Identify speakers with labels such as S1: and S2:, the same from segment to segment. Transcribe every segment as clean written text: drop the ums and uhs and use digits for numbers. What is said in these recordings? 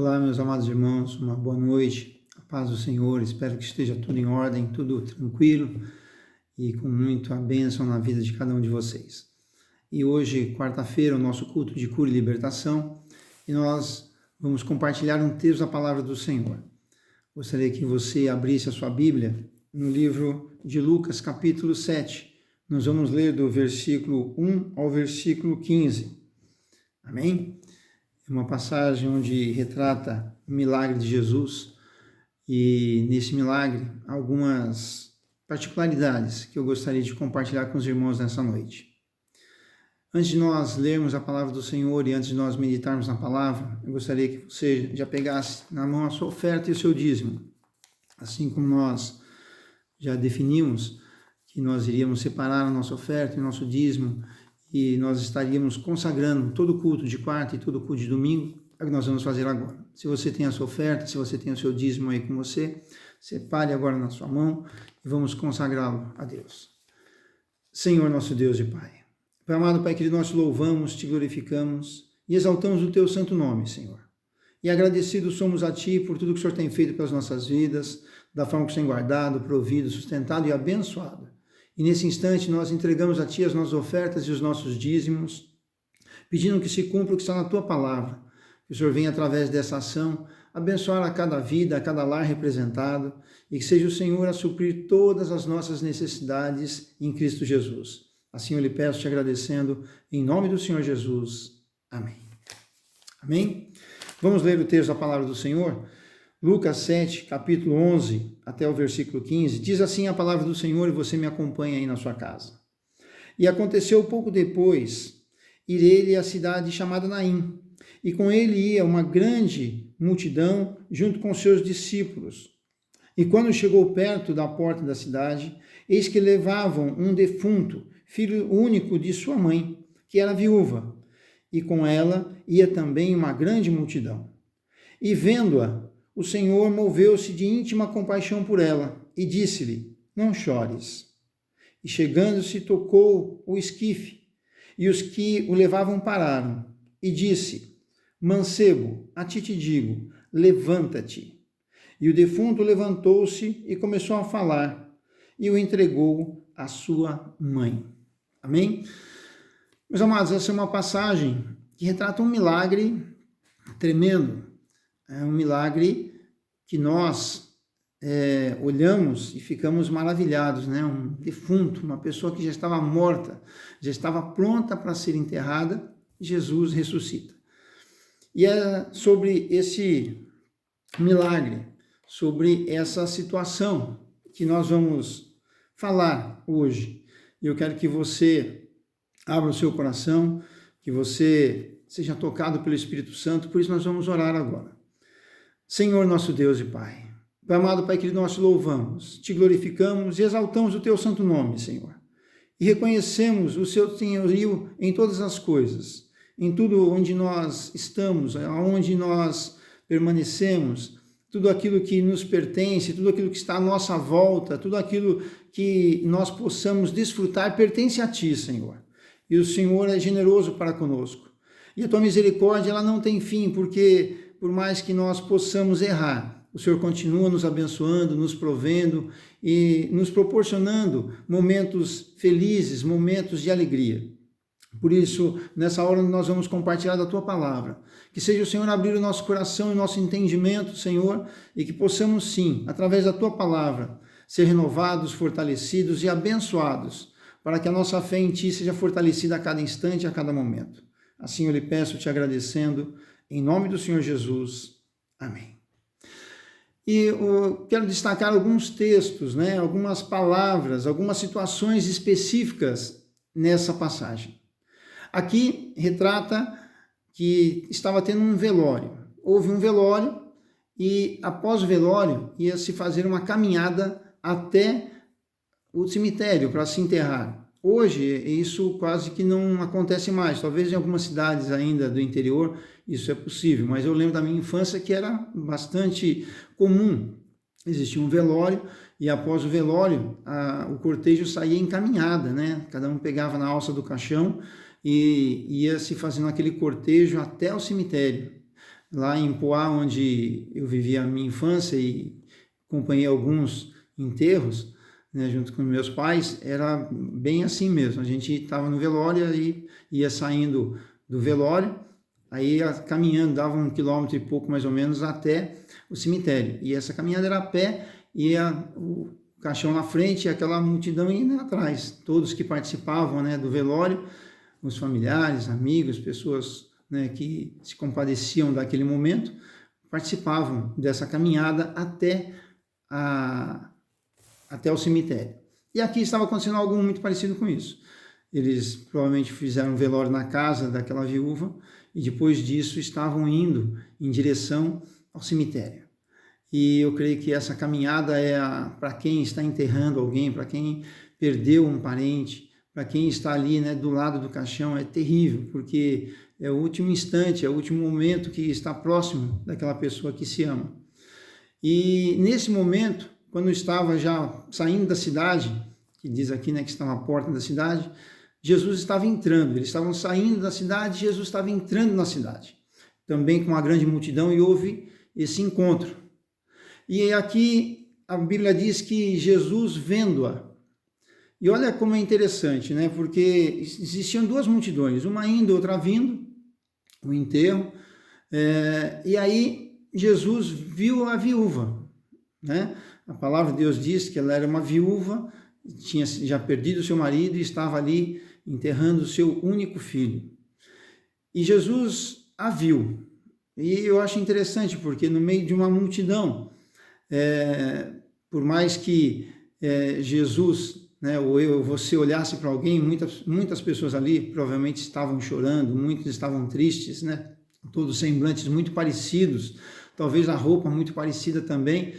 S1: Olá, meus amados irmãos, uma boa noite, a paz do Senhor, espero que esteja tudo em ordem, tudo tranquilo e com muita bênção na vida de cada um de vocês. E hoje, quarta-feira, o nosso culto de cura e libertação, e nós vamos compartilhar um texto da palavra do Senhor. Gostaria que você abrisse a sua Bíblia no livro de Lucas, capítulo 7. Nós vamos ler do versículo 1 ao versículo 15. Amém? É uma passagem onde retrata o milagre de Jesus e nesse milagre algumas particularidades que eu gostaria de compartilhar com os irmãos nessa noite. Antes de nós lermos a palavra do Senhor e antes de nós meditarmos na palavra, eu gostaria que você já pegasse na mão a sua oferta e o seu dízimo. Assim como nós já definimos que nós iríamos separar a nossa oferta e o nosso dízimo e nós estaríamos consagrando todo o culto de quarta e todo o culto de domingo, é o que nós vamos fazer agora. Se você tem a sua oferta, se você tem o seu dízimo aí com você, separe agora na sua mão e vamos consagrá-lo a Deus. Senhor nosso Deus e Pai, Pai amado, Pai querido, nós te louvamos, te glorificamos e exaltamos o teu santo nome, Senhor. E agradecidos somos a Ti por tudo que o Senhor tem feito pelas nossas vidas, da forma que o Senhor tem guardado, provido, sustentado e abençoado. E nesse instante nós entregamos a Ti as nossas ofertas e os nossos dízimos, pedindo que se cumpra o que está na Tua palavra. Que o Senhor venha através dessa ação abençoar a cada vida, a cada lar representado, e que seja o Senhor a suprir todas as nossas necessidades em Cristo Jesus. Assim eu lhe peço, te agradecendo, em nome do Senhor Jesus. Amém. Amém? Vamos ler o texto da palavra do Senhor? Lucas 7, capítulo 11, até o versículo 15, diz assim a palavra do Senhor e você me acompanha aí na sua casa. E aconteceu pouco depois, ir ele à cidade chamada Naim, e com ele ia uma grande multidão junto com seus discípulos. E quando chegou perto da porta da cidade, eis que levavam um defunto, filho único de sua mãe, que era viúva, e com ela ia também uma grande multidão. E vendo-a, o Senhor moveu-se de íntima compaixão por ela e disse-lhe: não chores. E chegando-se, tocou o esquife, e os que o levavam pararam, e disse: mancebo, a ti te digo, levanta-te. E o defunto levantou-se e começou a falar, e o entregou à sua mãe. Amém? Meus amados, essa é uma passagem que retrata um milagre tremendo. É um milagre que nós olhamos e ficamos maravilhados, né? Um defunto, uma pessoa que já estava morta, já estava pronta para ser enterrada, Jesus ressuscita. E é sobre esse milagre, sobre essa situação que nós vamos falar hoje. E eu quero que você abra o seu coração, que você seja tocado pelo Espírito Santo, por isso nós vamos orar agora. Senhor nosso Deus e Pai, Pai amado, Pai querido, nós te louvamos, te glorificamos e exaltamos o teu santo nome, Senhor. E reconhecemos o seu senhorio em todas as coisas, em tudo onde nós estamos, aonde nós permanecemos, tudo aquilo que nos pertence, tudo aquilo que está à nossa volta, tudo aquilo que nós possamos desfrutar pertence a Ti, Senhor. E o Senhor é generoso para conosco. E a Tua misericórdia, ela não tem fim, porque por mais que nós possamos errar, o Senhor continua nos abençoando, nos provendo e nos proporcionando momentos felizes, momentos de alegria. Por isso, nessa hora nós vamos compartilhar da Tua palavra. Que seja o Senhor abrir o nosso coração e o nosso entendimento, Senhor, e que possamos sim, através da Tua palavra, ser renovados, fortalecidos e abençoados, para que a nossa fé em Ti seja fortalecida a cada instante, a cada momento. Assim eu lhe peço, te agradecendo, em nome do Senhor Jesus. Amém. E eu quero destacar alguns textos, né, algumas palavras, algumas situações específicas nessa passagem. Aqui retrata que estava tendo um velório. Houve um velório e após o velório ia se fazer uma caminhada até o cemitério para se enterrar. Hoje isso quase que não acontece mais, talvez em algumas cidades ainda do interior isso é possível, mas eu lembro da minha infância que era bastante comum. Existia um velório e após o velório o cortejo saía em caminhada, né? Cada um pegava na alça do caixão e ia se fazendo aquele cortejo até o cemitério. lá em Poá, onde eu vivi a minha infância e acompanhei alguns enterros, né, junto com meus pais, era bem assim mesmo. A gente estava no velório e ia saindo do velório, aí ia caminhando, dava 1 quilômetro e pouco mais ou menos até o cemitério. E essa caminhada era a pé, ia o caixão na frente e aquela multidão indo atrás. Todos que participavam, né, do velório, os familiares, amigos, pessoas, né, que se compadeciam daquele momento, participavam dessa caminhada até o cemitério. E aqui estava acontecendo algo muito parecido com isso. Eles provavelmente fizeram um velório na casa daquela viúva e depois disso estavam indo em direção ao cemitério. E eu creio que essa caminhada é para quem está enterrando alguém, para quem perdeu um parente, para quem está ali, né, do lado do caixão, é terrível, porque é o último instante, é o último momento que está próximo daquela pessoa que se ama. E nesse momento, quando estava já saindo da cidade, que diz aqui, né, que estava à porta da cidade, Jesus estava entrando, eles estavam saindo da cidade, Jesus estava entrando na cidade, também com uma grande multidão, e houve esse encontro. E aqui a Bíblia diz que Jesus vendo-a, e olha como é interessante, né, porque existiam duas multidões, uma indo, outra vindo, o enterro, e aí Jesus viu a viúva, né? A palavra de Deus diz que ela era uma viúva, tinha já perdido seu marido e estava ali enterrando o seu único filho. E Jesus a viu. E eu acho interessante, porque no meio de uma multidão, por mais que Jesus, né, ou eu, você olhasse para alguém, muitas pessoas ali provavelmente estavam chorando, muitos estavam tristes, né? Todos semblantes muito parecidos, talvez a roupa muito parecida também,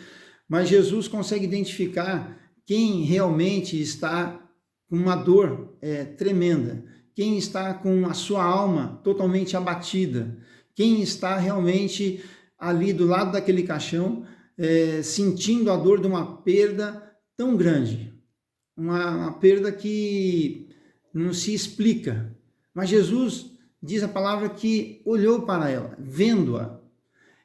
S1: mas Jesus consegue identificar quem realmente está com uma dor tremenda, quem está com a sua alma totalmente abatida, quem está realmente ali do lado daquele caixão, sentindo a dor de uma perda tão grande, uma perda que não se explica. Mas Jesus, diz a palavra, que olhou para ela, vendo-a.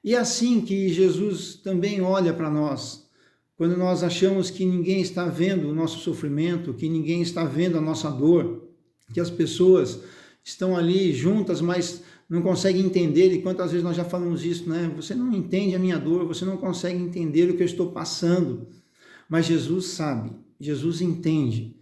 S1: E é assim que Jesus também olha para nós, quando nós achamos que ninguém está vendo o nosso sofrimento, que ninguém está vendo a nossa dor, que as pessoas estão ali juntas, mas não conseguem entender, e quantas vezes nós já falamos isso, né? Você não entende a minha dor, você não consegue entender o que eu estou passando, mas Jesus sabe, Jesus entende,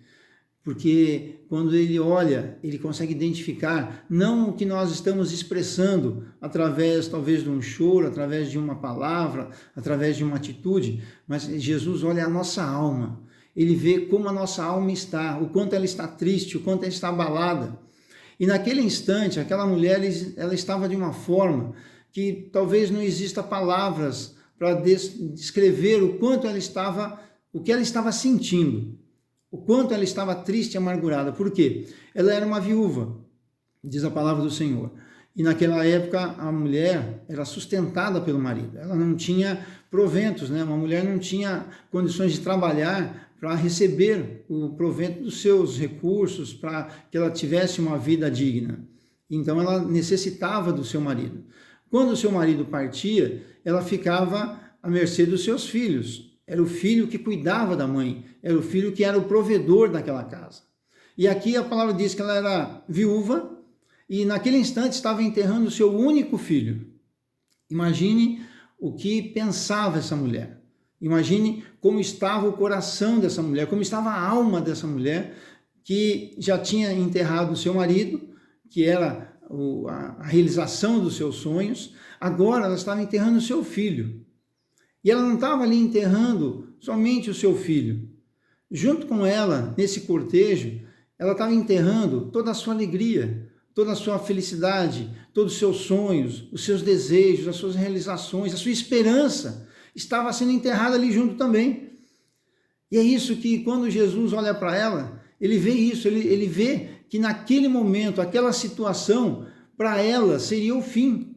S1: porque quando ele olha, ele consegue identificar não o que nós estamos expressando através talvez de um choro, através de uma palavra, através de uma atitude, mas Jesus olha a nossa alma, ele vê como a nossa alma está, o quanto ela está triste, o quanto ela está abalada. E naquele instante, aquela mulher, ela estava de uma forma que talvez não exista palavras para descrever o quanto ela estava, o que ela estava sentindo, o quanto ela estava triste e amargurada. Por quê? Ela era uma viúva, diz a palavra do Senhor. E naquela época a mulher era sustentada pelo marido. Ela não tinha proventos, né? Uma mulher não tinha condições de trabalhar para receber o provento dos seus recursos, para que ela tivesse uma vida digna. Então ela necessitava do seu marido. Quando o seu marido partia, ela ficava à mercê dos seus filhos. Era o filho que cuidava da mãe, era o filho que era o provedor daquela casa. E aqui a palavra diz que ela era viúva e naquele instante estava enterrando o seu único filho. Imagine o que pensava essa mulher. Imagine como estava o coração dessa mulher, como estava a alma dessa mulher que já tinha enterrado o seu marido, que era a realização dos seus sonhos. Agora ela estava enterrando o seu filho. E ela não estava ali enterrando somente o seu filho. Junto com ela, nesse cortejo, ela estava enterrando toda a sua alegria, toda a sua felicidade, todos os seus sonhos, os seus desejos, as suas realizações, a sua esperança estava sendo enterrada ali junto também. E é isso que quando Jesus olha para ela, ele vê isso, ele vê que naquele momento, aquela situação, para ela seria o fim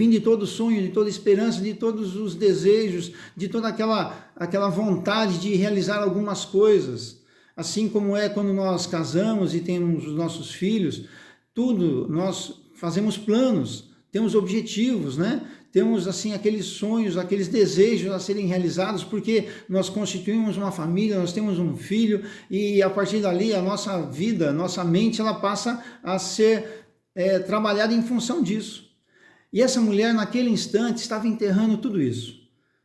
S1: de todo sonho, de toda esperança, de todos os desejos, de toda aquela vontade de realizar algumas coisas. Assim como é quando nós casamos e temos os nossos filhos, tudo, nós fazemos planos, temos objetivos, né? Temos assim aqueles sonhos, aqueles desejos a serem realizados, porque nós constituímos uma família, nós temos um filho, e a partir dali a nossa vida, a nossa mente, ela passa a ser trabalhada em função disso. E essa mulher naquele instante estava enterrando tudo isso.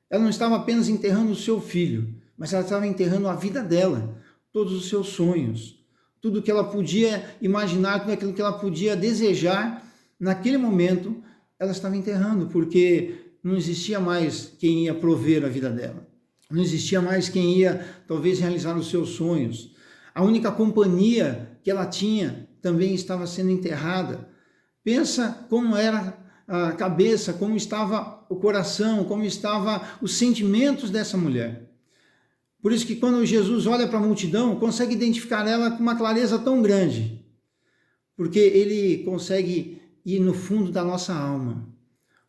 S1: Ela não estava apenas enterrando o seu filho, mas ela estava enterrando a vida dela, todos os seus sonhos, tudo que ela podia imaginar, tudo aquilo que ela podia desejar, naquele momento ela estava enterrando, porque não existia mais quem ia prover a vida dela. Não existia mais quem ia, talvez, realizar os seus sonhos. A única companhia que ela tinha também estava sendo enterrada. Pensa como era a cabeça, como estava o coração, como estavam os sentimentos dessa mulher. Por isso que quando Jesus olha para a multidão, consegue identificar ela com uma clareza tão grande, porque ele consegue ir no fundo da nossa alma.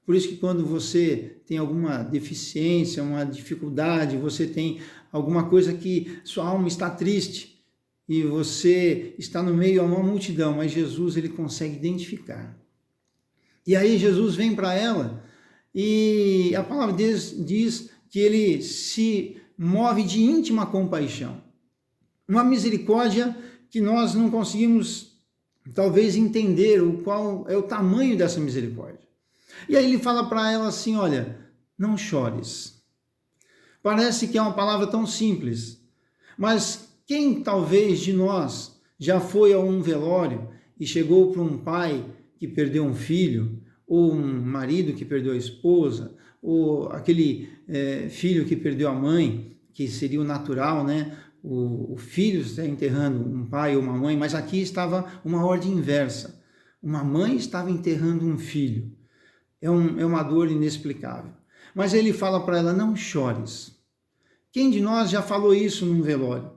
S1: Por isso que quando você tem alguma deficiência, uma dificuldade, você tem alguma coisa que sua alma está triste e você está no meio a uma multidão, mas Jesus ele consegue identificar. E aí Jesus vem para ela e a palavra de Deus diz que ele se move de íntima compaixão. Uma misericórdia que nós não conseguimos talvez entender qual é o tamanho dessa misericórdia. E aí ele fala para ela assim, olha, não chores. Parece que é uma palavra tão simples, mas quem talvez de nós já foi a um velório e chegou para um pai que perdeu um filho, ou um marido que perdeu a esposa, ou aquele filho que perdeu a mãe, que seria o natural, né? O filho está enterrando um pai ou uma mãe, mas aqui estava uma ordem inversa. Uma mãe estava enterrando um filho. É uma dor inexplicável. Mas ele fala para ela, não chores. Quem de nós já falou isso num velório?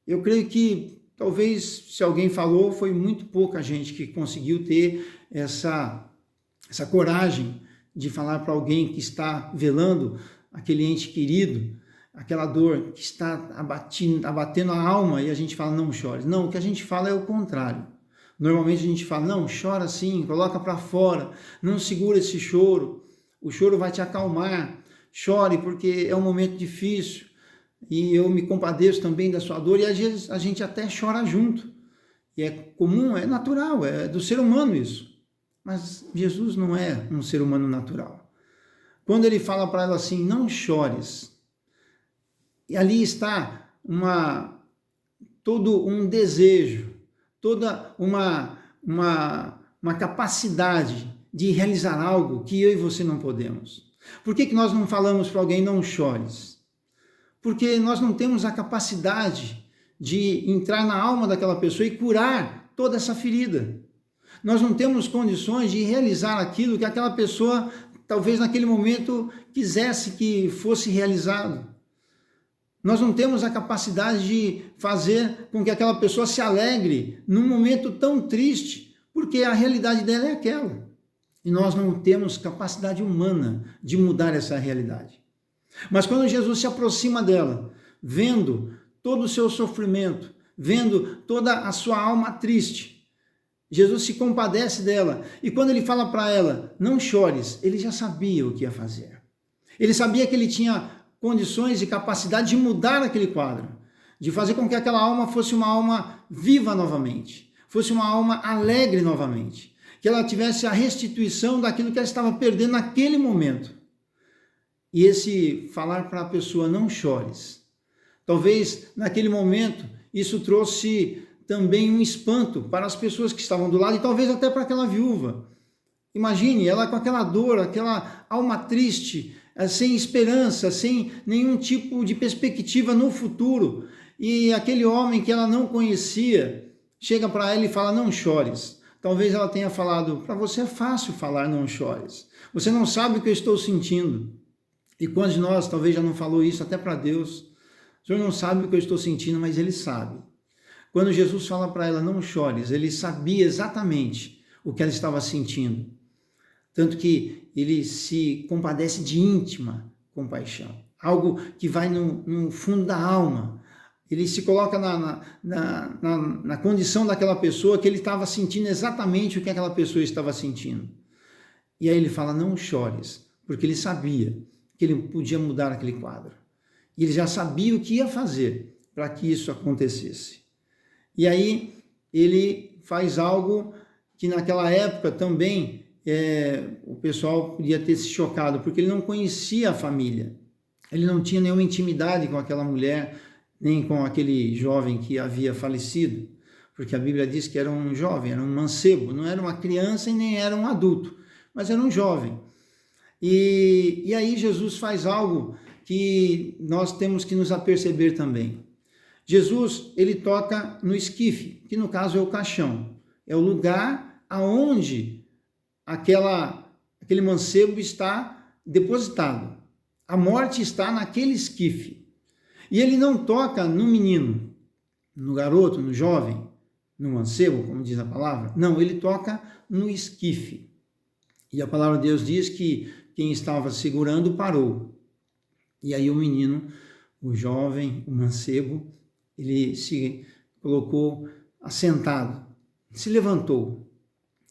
S1: Eu creio que talvez se alguém falou, foi muito pouca gente que conseguiu ter essa coragem de falar para alguém que está velando aquele ente querido, aquela dor que está abatendo a alma, e a gente fala, não chores. Não, o que a gente fala é o contrário. Normalmente a gente fala, não, chora sim, coloca para fora, não segura esse choro, o choro vai te acalmar, chore porque é um momento difícil, e eu me compadeço também da sua dor, e às vezes a gente até chora junto, e é comum, é natural, é do ser humano isso, mas Jesus não é um ser humano natural. Quando ele fala para ela assim, não chores, e ali está todo um desejo, toda uma capacidade de realizar algo que eu e você não podemos. Por que nós não falamos para alguém, não chores? Porque nós não temos a capacidade de entrar na alma daquela pessoa e curar toda essa ferida. Nós não temos condições de realizar aquilo que aquela pessoa, talvez naquele momento, quisesse que fosse realizado. Nós não temos a capacidade de fazer com que aquela pessoa se alegre num momento tão triste, porque a realidade dela é aquela. E nós não temos capacidade humana de mudar essa realidade. Mas quando Jesus se aproxima dela, vendo todo o seu sofrimento, vendo toda a sua alma triste, Jesus se compadece dela. E quando ele fala para ela, não chores, ele já sabia o que ia fazer. Ele sabia que ele tinha condições e capacidade de mudar aquele quadro, de fazer com que aquela alma fosse uma alma viva novamente, fosse uma alma alegre novamente, que ela tivesse a restituição daquilo que ela estava perdendo naquele momento. E esse falar para a pessoa, não chores, talvez naquele momento isso trouxe também um espanto para as pessoas que estavam do lado e talvez até para aquela viúva. Imagine ela com aquela dor, aquela alma triste, sem esperança, sem nenhum tipo de perspectiva no futuro. E aquele homem que ela não conhecia, chega para ela e fala, não chores. Talvez ela tenha falado, para você é fácil falar não chores. Você não sabe o que eu estou sentindo. E quantos de nós talvez já não falou isso até para Deus? O Senhor não sabe o que eu estou sentindo, mas Ele sabe. Quando Jesus fala para ela, não chores, Ele sabia exatamente o que ela estava sentindo. Tanto que ele se compadece de íntima compaixão. Algo que vai no fundo da alma. Ele se coloca na condição daquela pessoa que ele estava sentindo exatamente o que aquela pessoa estava sentindo. E aí ele fala, não chores, porque ele sabia que ele podia mudar aquele quadro. E ele já sabia o que ia fazer para que isso acontecesse. E aí ele faz algo que naquela época também o pessoal podia ter se chocado, porque ele não conhecia a família. Ele não tinha nenhuma intimidade com aquela mulher, nem com aquele jovem que havia falecido, porque a Bíblia diz que era um jovem, era um mancebo, não era uma criança e nem era um adulto, mas era um jovem. E aí Jesus faz algo que nós temos que nos aperceber também. Jesus, ele toca no esquife, que no caso é o caixão, é o lugar aonde aquele mancebo está depositado. A morte está naquele esquife. E ele não toca no menino, no garoto, no jovem, no mancebo, como diz a palavra. Não, ele toca no esquife. E a palavra de Deus diz que quem estava segurando parou. E aí o menino, o jovem, o mancebo, ele se colocou assentado, se levantou.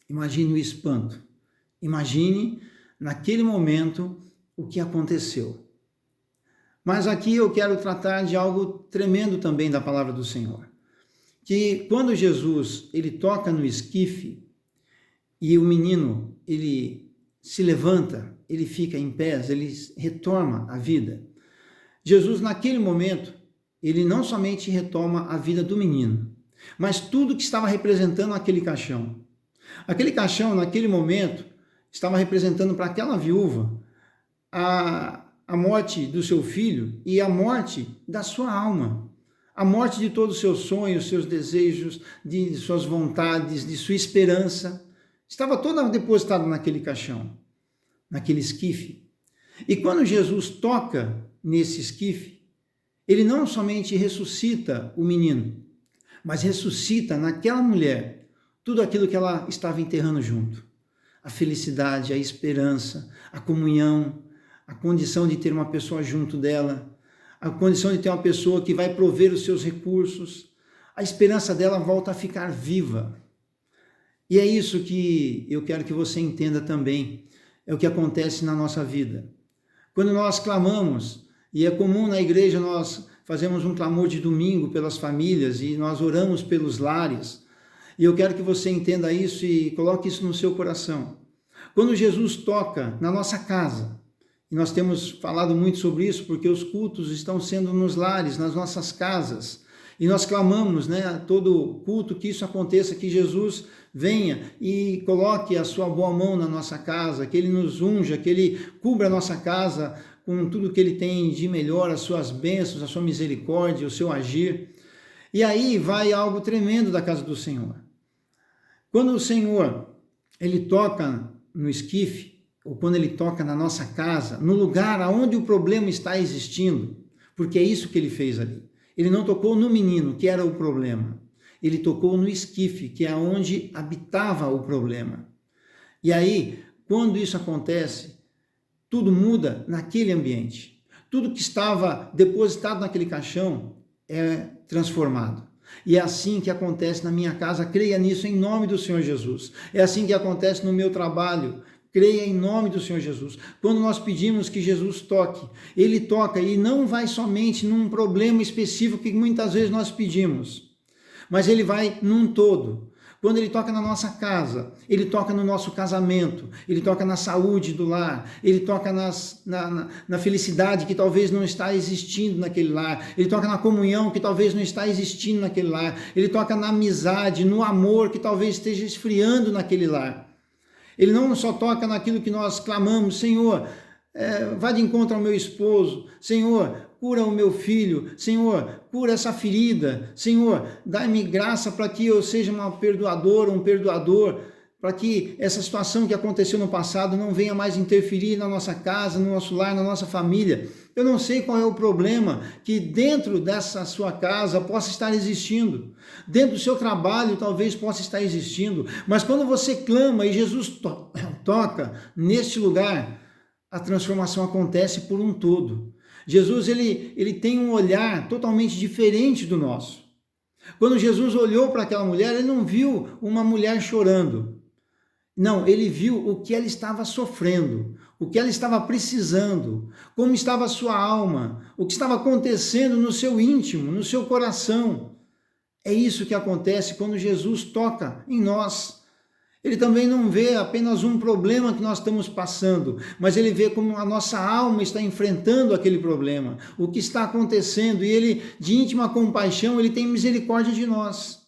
S1: Imagine o espanto. Imagine, naquele momento, o que aconteceu. Mas aqui eu quero tratar de algo tremendo também da palavra do Senhor. Que quando Jesus, ele toca no esquife e o menino, ele se levanta, ele fica em pé, ele retoma a vida. Jesus, naquele momento, ele não somente retoma a vida do menino, mas tudo que estava representando aquele caixão. Aquele caixão, naquele momento, estava representando para aquela viúva a morte do seu filho e a morte da sua alma. A morte de todos os seus sonhos, seus desejos, de suas vontades, de sua esperança. Estava toda depositada naquele caixão, naquele esquife. E quando Jesus toca nesse esquife, ele não somente ressuscita o menino, mas ressuscita naquela mulher tudo aquilo que ela estava enterrando junto. A felicidade, a esperança, a comunhão, a condição de ter uma pessoa junto dela, a condição de ter uma pessoa que vai prover os seus recursos. A esperança dela volta a ficar viva. E é isso que eu quero que você entenda também. É o que acontece na nossa vida. Quando nós clamamos, e é comum na igreja nós fazemos um clamor de domingo pelas famílias e nós oramos pelos lares. E eu quero que você entenda isso e coloque isso no seu coração. Quando Jesus toca na nossa casa, e nós temos falado muito sobre isso, porque os cultos estão sendo nos lares, nas nossas casas, e nós clamamos, né, todo culto que isso aconteça, que Jesus venha e coloque a sua boa mão na nossa casa, que Ele nos unja, que Ele cubra a nossa casa com tudo que Ele tem de melhor, as suas bênçãos, a sua misericórdia, o seu agir. E aí vai algo tremendo da casa do Senhor. Quando o Senhor, Ele toca no esquife, ou quando Ele toca na nossa casa, no lugar onde o problema está existindo, porque é isso que Ele fez ali. Ele não tocou no menino, que era o problema. Ele tocou no esquife, que é onde habitava o problema. E aí, quando isso acontece, tudo muda naquele ambiente. Tudo que estava depositado naquele caixão é transformado. E é assim que acontece na minha casa, creia nisso em nome do Senhor Jesus. É assim que acontece no meu trabalho, creia em nome do Senhor Jesus. Quando nós pedimos que Jesus toque, Ele toca e não vai somente num problema específico que muitas vezes nós pedimos, mas Ele vai num todo. Quando Ele toca na nossa casa, Ele toca no nosso casamento, Ele toca na saúde do lar, Ele toca na felicidade que talvez não está existindo naquele lar, Ele toca na comunhão que talvez não está existindo naquele lar, Ele toca na amizade, no amor que talvez esteja esfriando naquele lar. Ele não só toca naquilo que nós clamamos, Senhor, vá de encontro ao meu esposo, Senhor, cura o meu filho, Senhor, cura essa ferida, Senhor, dá-me graça para que eu seja uma perdoadora, um perdoador, para que essa situação que aconteceu no passado não venha mais interferir na nossa casa, no nosso lar, na nossa família. Eu não sei qual é o problema que dentro dessa sua casa possa estar existindo, dentro do seu trabalho talvez possa estar existindo, mas quando você clama e Jesus toca neste lugar, a transformação acontece por um todo. Jesus ele tem um olhar totalmente diferente do nosso. Quando Jesus olhou para aquela mulher, ele não viu uma mulher chorando. Não, ele viu o que ela estava sofrendo, o que ela estava precisando, como estava a sua alma, o que estava acontecendo no seu íntimo, no seu coração. É isso que acontece quando Jesus toca em nós. Ele também não vê apenas um problema que nós estamos passando, mas ele vê como a nossa alma está enfrentando aquele problema, o que está acontecendo, e ele, de íntima compaixão, ele tem misericórdia de nós.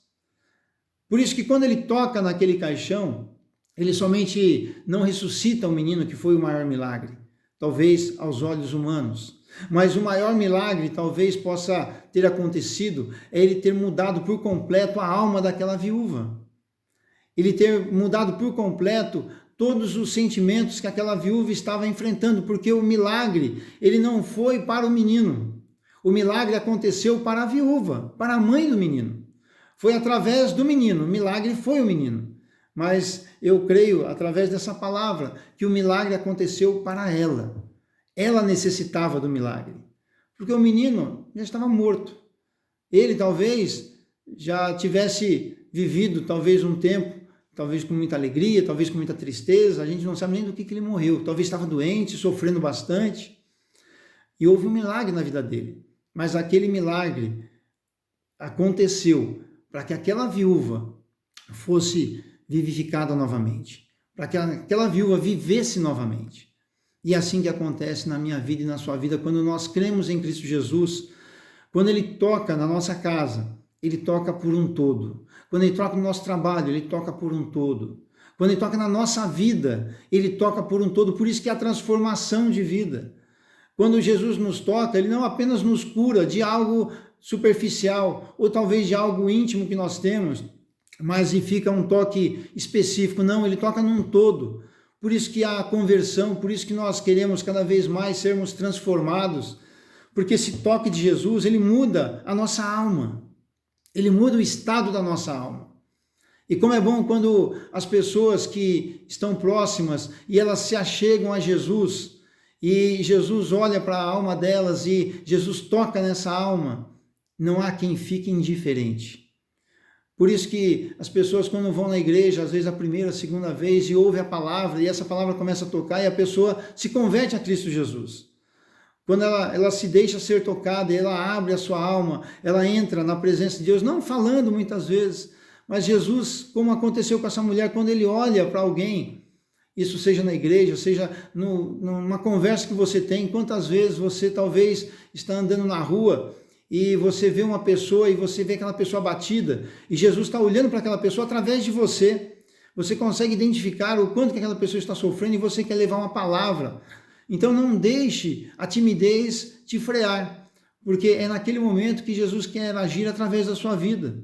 S1: Por isso que quando ele toca naquele caixão, ele somente não ressuscita o menino, que foi o maior milagre, talvez aos olhos humanos. Mas o maior milagre talvez possa ter acontecido é ele ter mudado por completo a alma daquela viúva. Ele ter mudado por completo todos os sentimentos que aquela viúva estava enfrentando, porque o milagre, ele não foi para o menino. O milagre aconteceu para a viúva, para a mãe do menino. Foi através do menino, o milagre foi o menino. Mas eu creio, através dessa palavra, que o milagre aconteceu para ela. Ela necessitava do milagre, porque o menino já estava morto. Ele talvez já tivesse vivido talvez um tempo, talvez com muita alegria, talvez com muita tristeza, a gente não sabe nem do que ele morreu. Talvez estava doente, sofrendo bastante, e houve um milagre na vida dele. Mas aquele milagre aconteceu para que aquela viúva fosse vivificada novamente, para que aquela viúva vivesse novamente. E é assim que acontece na minha vida e na sua vida, quando nós cremos em Cristo Jesus. Quando ele toca na nossa casa, ele toca por um todo. Quando ele toca no nosso trabalho, ele toca por um todo. Quando ele toca na nossa vida, ele toca por um todo. Por isso que é a transformação de vida. Quando Jesus nos toca, ele não apenas nos cura de algo superficial, ou talvez de algo íntimo que nós temos, mas fica um toque específico. Não, ele toca num todo. Por isso que há a conversão, por isso que nós queremos cada vez mais sermos transformados, porque esse toque de Jesus, ele muda a nossa alma, ele muda o estado da nossa alma. E como é bom quando as pessoas que estão próximas e elas se achegam a Jesus, e Jesus olha para a alma delas e Jesus toca nessa alma, não há quem fique indiferente. Por isso que as pessoas, quando vão na igreja, às vezes a primeira, a segunda vez, e ouve a palavra, e essa palavra começa a tocar, e a pessoa se converte a Cristo Jesus. Quando ela se deixa ser tocada, ela abre a sua alma, ela entra na presença de Deus, não falando muitas vezes, mas Jesus, como aconteceu com essa mulher, quando ele olha para alguém, isso seja na igreja, seja numa conversa que você tem, quantas vezes você talvez está andando na rua, e você vê uma pessoa e você vê aquela pessoa abatida, e Jesus está olhando para aquela pessoa através de você. Você consegue identificar o quanto que aquela pessoa está sofrendo e você quer levar uma palavra. Então não deixe a timidez te frear, porque é naquele momento que Jesus quer agir através da sua vida.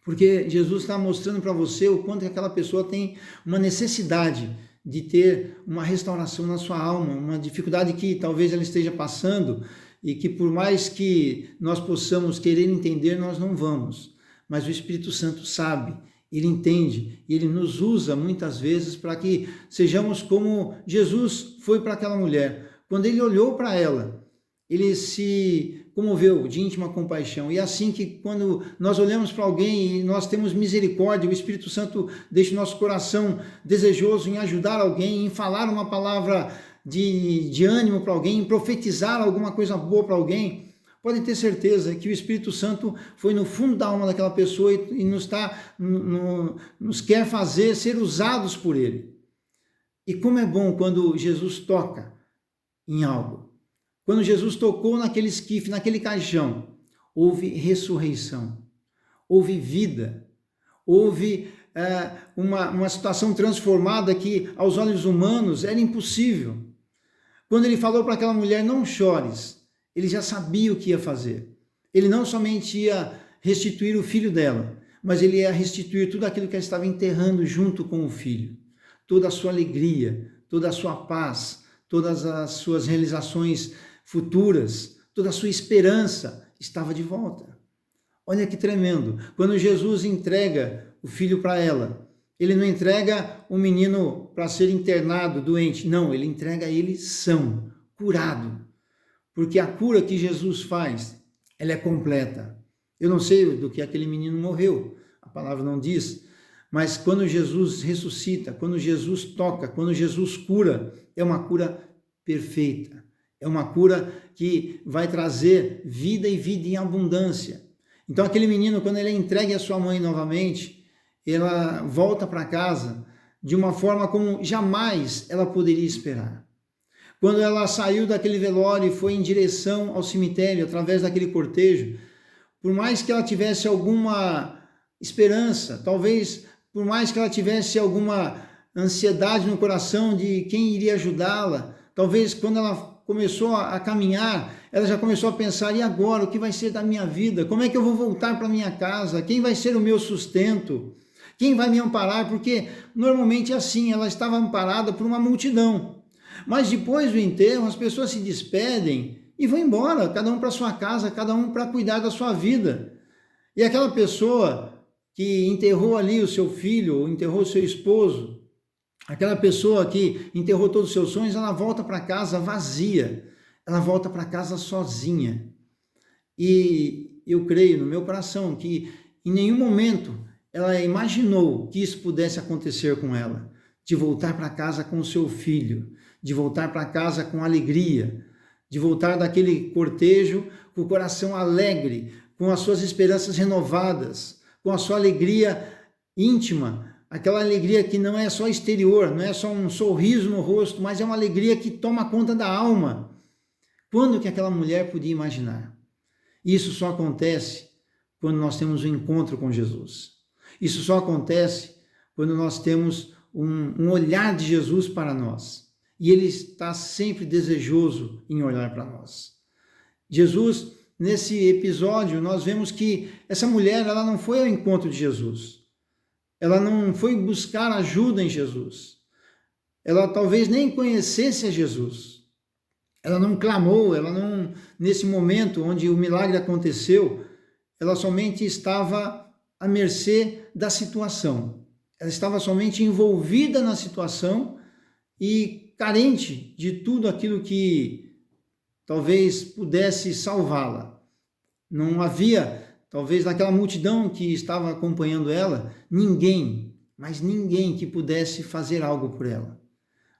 S1: Porque Jesus está mostrando para você o quanto que aquela pessoa tem uma necessidade de ter uma restauração na sua alma, uma dificuldade que talvez ela esteja passando, e que por mais que nós possamos querer entender, nós não vamos. Mas o Espírito Santo sabe, ele entende, e ele nos usa muitas vezes para que sejamos como Jesus foi para aquela mulher. Quando ele olhou para ela, ele se comoveu de íntima compaixão. E é assim que quando nós olhamos para alguém e nós temos misericórdia, o Espírito Santo deixa o nosso coração desejoso em ajudar alguém, em falar uma palavra de ânimo para alguém, em profetizar alguma coisa boa para alguém, pode ter certeza que o Espírito Santo foi no fundo da alma daquela pessoa e nos quer fazer ser usados por ele. E como é bom quando Jesus toca em algo. Quando Jesus tocou naquele esquife, naquele caixão, houve ressurreição, houve vida, houve uma situação transformada que aos olhos humanos era impossível. Quando ele falou para aquela mulher, não chores, ele já sabia o que ia fazer. Ele não somente ia restituir o filho dela, mas ele ia restituir tudo aquilo que ela estava enterrando junto com o filho. Toda a sua alegria, toda a sua paz, todas as suas realizações futuras, toda a sua esperança estava de volta. Olha que tremendo. Quando Jesus entrega o filho para ela, ele não entrega o menino para ser internado, doente. Não, ele entrega ele são, curado. Porque a cura que Jesus faz, ela é completa. Eu não sei do que aquele menino morreu, a palavra não diz, Mas quando Jesus ressuscita, quando Jesus toca, quando Jesus cura, é uma cura perfeita. É uma cura que vai trazer vida e vida em abundância. Então aquele menino, quando ele é entregue à sua mãe novamente, ela volta para casa de uma forma como jamais ela poderia esperar. Quando ela saiu daquele velório e foi em direção ao cemitério, através daquele cortejo, por mais que ela tivesse alguma esperança, talvez por mais que ela tivesse alguma ansiedade no coração de quem iria ajudá-la, talvez quando ela começou a caminhar, ela já começou a pensar, e agora, o que vai ser da minha vida? Como é que eu vou voltar para minha casa? Quem vai ser o meu sustento? Quem vai me amparar? Porque normalmente é assim, ela estava amparada por uma multidão. Mas depois do enterro, as pessoas se despedem e vão embora, cada um para sua casa, cada um para cuidar da sua vida. E aquela pessoa que enterrou ali o seu filho, ou enterrou o seu esposo, aquela pessoa que enterrou todos os seus sonhos, ela volta para casa vazia, ela volta para casa sozinha. E eu creio no meu coração que em nenhum momento ela imaginou que isso pudesse acontecer com ela, de voltar para casa com o seu filho, de voltar para casa com alegria, de voltar daquele cortejo com o coração alegre, com as suas esperanças renovadas, com a sua alegria íntima, aquela alegria que não é só exterior, não é só um sorriso no rosto, mas é uma alegria que toma conta da alma. Quando que aquela mulher podia imaginar? Isso só acontece quando nós temos um encontro com Jesus. Isso só acontece quando nós temos um olhar de Jesus para nós. E Ele está sempre desejoso em olhar para nós. Jesus, nesse episódio, nós vemos que essa mulher, ela não foi ao encontro de Jesus. Ela não foi buscar ajuda em Jesus. Ela talvez nem conhecesse a Jesus. Ela não clamou, ela não, nesse momento onde o milagre aconteceu, ela somente estava à mercê da situação. Ela estava somente envolvida na situação e carente de tudo aquilo que talvez pudesse salvá-la. Não havia, talvez naquela multidão que estava acompanhando ela, ninguém, mas ninguém que pudesse fazer algo por ela.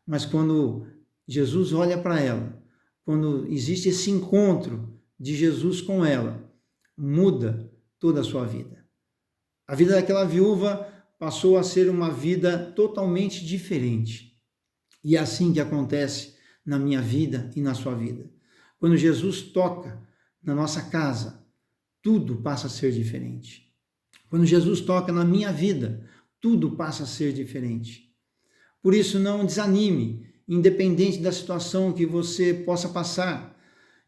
S1: Mas quando Jesus olha para ela, quando existe esse encontro de Jesus com ela, muda toda a sua vida. A vida daquela viúva passou a ser uma vida totalmente diferente. E é assim que acontece na minha vida e na sua vida. Quando Jesus toca na nossa casa, tudo passa a ser diferente. Quando Jesus toca na minha vida, tudo passa a ser diferente. Por isso, não desanime, independente da situação que você possa passar,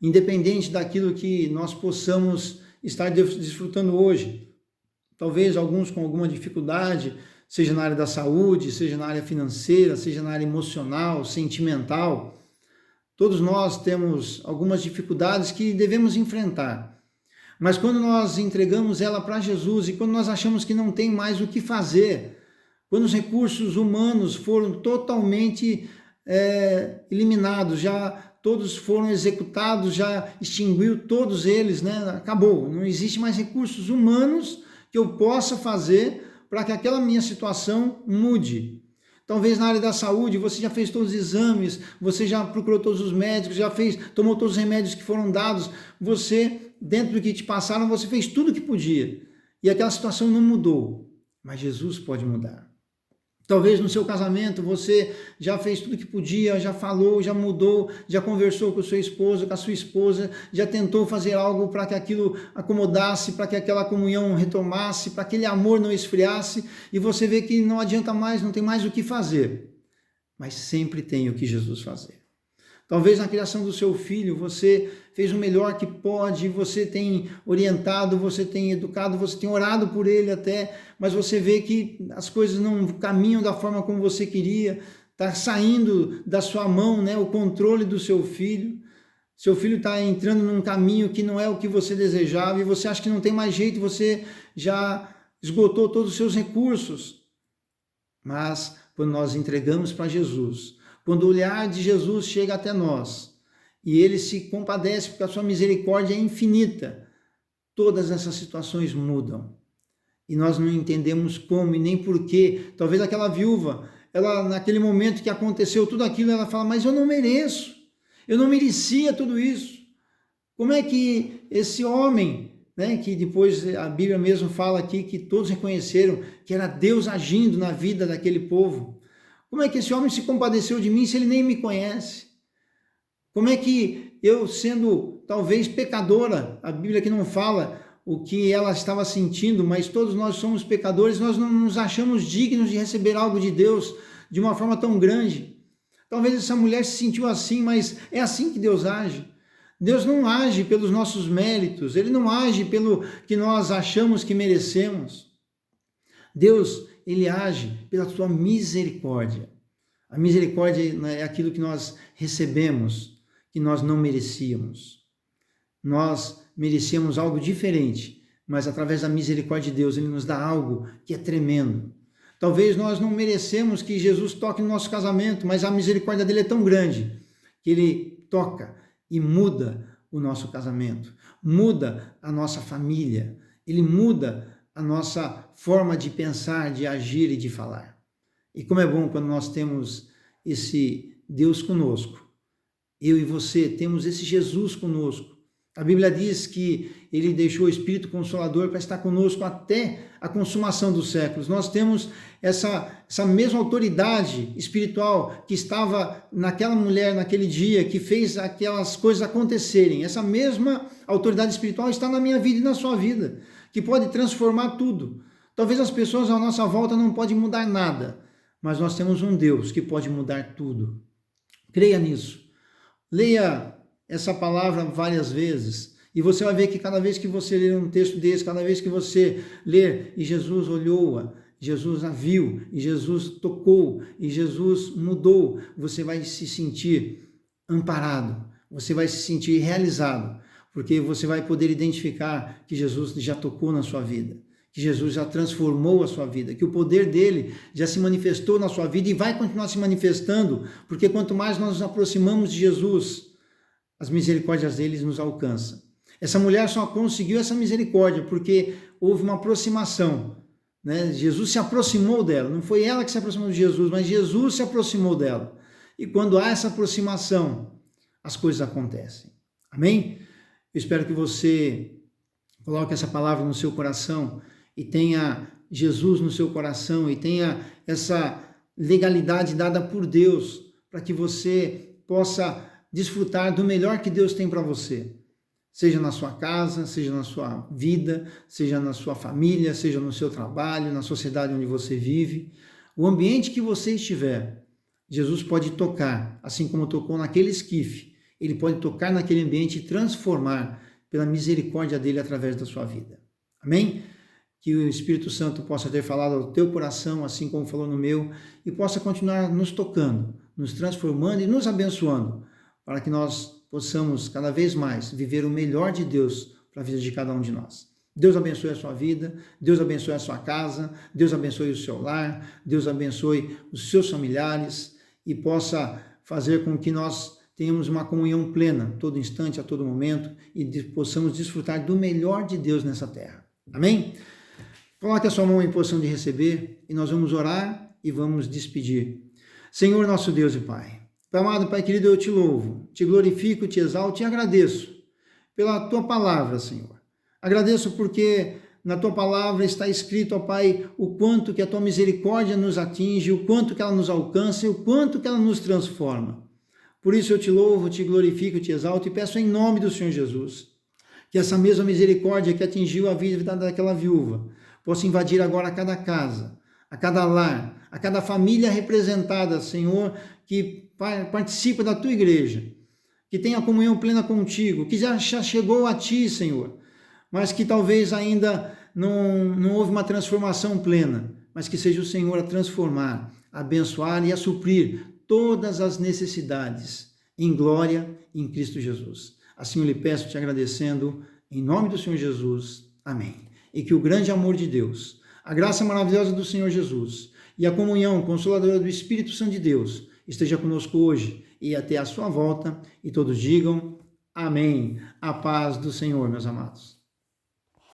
S1: independente daquilo que nós possamos estar desfrutando hoje. Talvez alguns com alguma dificuldade, seja na área da saúde, seja na área financeira, seja na área emocional, sentimental. Todos nós temos algumas dificuldades que devemos enfrentar. Mas quando nós entregamos ela para Jesus e quando nós achamos que não tem mais o que fazer, quando os recursos humanos foram totalmente eliminados, já todos foram executados, já extinguiu todos eles, né? Acabou, não existe mais recursos humanos que eu possa fazer para que aquela minha situação mude. Talvez na área da saúde, você já fez todos os exames, você já procurou todos os médicos, tomou todos os remédios que foram dados, você, dentro do que te passaram, você fez tudo o que podia. E aquela situação não mudou, mas Jesus pode mudar. Talvez no seu casamento você já fez tudo o que podia, já falou, já mudou, já conversou com o seu esposo, com a sua esposa, já tentou fazer algo para que aquilo acomodasse, para que aquela comunhão retomasse, para que aquele amor não esfriasse, e você vê que não adianta mais, não tem mais o que fazer. Mas sempre tem o que Jesus fazer. Talvez na criação do seu filho você fez o melhor que pode, você tem orientado, você tem educado, você tem orado por ele até, mas você vê que as coisas não caminham da forma como você queria, está saindo da sua mão, né, o controle do seu filho. Seu filho está entrando num caminho que não é o que você desejava e você acha que não tem mais jeito, você já esgotou todos os seus recursos. Mas quando nós entregamos para Jesus, quando o olhar de Jesus chega até nós e ele se compadece porque a sua misericórdia é infinita, todas essas situações mudam. e nós não entendemos como e nem porquê. Talvez aquela viúva, ela naquele momento que aconteceu tudo aquilo, ela fala, mas eu não mereço, eu não merecia tudo isso. Como é que esse homem, né, que depois a Bíblia mesmo fala aqui que todos reconheceram que era Deus agindo na vida daquele povo, como é que esse homem se compadeceu de mim se ele nem me conhece? Como é que eu, sendo talvez pecadora, a Bíblia que não fala o que ela estava sentindo, mas todos nós somos pecadores, nós não nos achamos dignos de receber algo de Deus de uma forma tão grande. Talvez essa mulher se sentiu assim, mas é assim que Deus age. Deus não age pelos nossos méritos, Ele não age pelo que nós achamos que merecemos. Deus, Ele age pela sua misericórdia. A misericórdia é aquilo que nós recebemos, que nós não merecíamos. Nós merecíamos algo diferente, mas através da misericórdia de Deus, Ele nos dá algo que é tremendo. Talvez nós não merecemos que Jesus toque no nosso casamento, mas a misericórdia dele é tão grande que Ele toca e muda o nosso casamento, muda a nossa família, Ele muda a nossa forma de pensar, de agir e de falar. E como é bom quando nós temos esse Deus conosco, eu e você temos esse Jesus conosco. A Bíblia diz que Ele deixou o Espírito Consolador para estar conosco até a consumação dos séculos. Nós temos essa mesma autoridade espiritual que estava naquela mulher, naquele dia, que fez aquelas coisas acontecerem. Essa mesma autoridade espiritual está na minha vida e na sua vida, que pode transformar tudo. Talvez as pessoas à nossa volta não podem mudar nada, mas nós temos um Deus que pode mudar tudo. Creia nisso. Leia essa palavra várias vezes e você vai ver que cada vez que você ler um texto desse, cada vez que você ler e Jesus olhou-a, Jesus a viu e Jesus tocou e Jesus mudou, você vai se sentir amparado, você vai se sentir realizado, porque você vai poder identificar que Jesus já tocou na sua vida, que Jesus já transformou a sua vida, que o poder dele já se manifestou na sua vida e vai continuar se manifestando, porque quanto mais nós nos aproximamos de Jesus, as misericórdias deles nos alcançam. Essa mulher só conseguiu essa misericórdia porque houve uma aproximação, né? Jesus se aproximou dela, não foi ela que se aproximou de Jesus, mas Jesus se aproximou dela. E quando há essa aproximação, as coisas acontecem. Amém? Eu espero que você coloque essa palavra no seu coração e tenha Jesus no seu coração e tenha essa legalidade dada por Deus para que você possa desfrutar do melhor que Deus tem para você, seja na sua casa, seja na sua vida, seja na sua família, seja no seu trabalho, na sociedade onde você vive, o ambiente que você estiver, Jesus pode tocar, assim como tocou naquele esquife, Ele pode tocar naquele ambiente e transformar pela misericórdia dele através da sua vida. Amém? Que o Espírito Santo possa ter falado ao teu coração, assim como falou no meu, e possa continuar nos tocando, nos transformando e nos abençoando, para que nós possamos cada vez mais viver o melhor de Deus para a vida de cada um de nós. Deus abençoe a sua vida, Deus abençoe a sua casa, Deus abençoe o seu lar, Deus abençoe os seus familiares e possa fazer com que nós tenhamos uma comunhão plena, todo instante, a todo momento, e possamos desfrutar do melhor de Deus nessa terra. Amém? Coloque a sua mão em posição de receber e nós vamos orar e vamos despedir. Senhor, nosso Deus e Pai, amado Pai querido, eu te louvo, te glorifico, te exalto e agradeço pela tua palavra, Senhor. Agradeço porque na tua palavra está escrito, ó Pai, o quanto que a tua misericórdia nos atinge, o quanto que ela nos alcança e o quanto que ela nos transforma. Por isso eu te louvo, te glorifico, te exalto e peço em nome do Senhor Jesus, que essa mesma misericórdia que atingiu a vida daquela viúva possa invadir agora a cada casa, a cada lar, a cada família representada, Senhor, que participa da tua igreja, que tenha comunhão plena contigo, que já chegou a ti, Senhor, mas que talvez ainda não houve uma transformação plena, mas que seja o Senhor a transformar, a abençoar e a suprir todas as necessidades em glória em Cristo Jesus. Assim eu lhe peço, te agradecendo, em nome do Senhor Jesus. Amém. E que o grande amor de Deus, a graça maravilhosa do Senhor Jesus e a comunhão consoladora do Espírito Santo de Deus esteja conosco hoje e até a sua volta, e todos digam amém. A paz do Senhor, meus amados.